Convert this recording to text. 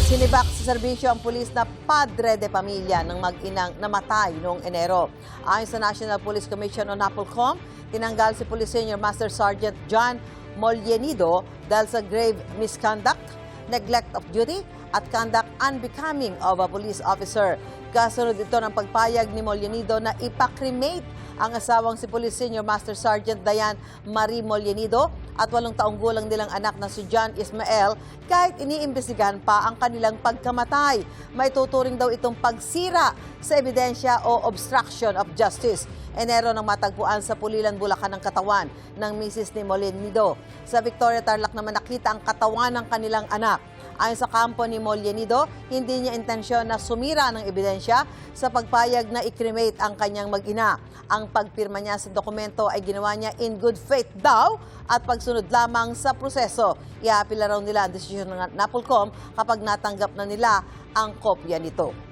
Sinibak sa serbisyo ang pulis na padre de pamilya ng mag-inang namatay noong Enero. Ayon sa National Police Commission o NAPOLCOM, tinanggal si Police Senior Master Sergeant John Mollenido dahil sa grave misconduct, neglect of duty at conduct unbecoming of a police officer. Kasunod ito ng pagpayag ni Mollenido na ipakremate ang asawang si Police Senior Master Sergeant Diane Marie Mollenido at 8 taong gulang nilang anak na si John Ismael kahit iniimbestigahan pa ang kanilang pagkamatay. May tuturing daw itong pagsira sa ebidensya o obstruction of justice. Enero nang matagpuan sa Pulilan, Bulacan ang katawan ng misis ni Mollenido. Sa Victoria, Tarlac naman nakita ang katawan ng kanilang anak. Ayon sa kampo ni Mollenido, hindi niya intensyon na sumira ng ebidensya sa pagpayag na i-cremate ang kanyang mag-ina. Ang pagpirma niya sa dokumento ay ginawa niya in good faith daw at pagsunod lamang sa proseso. Iapila raw nila ang desisyon ng NAPOLCOM kapag natanggap na nila ang kopya nito.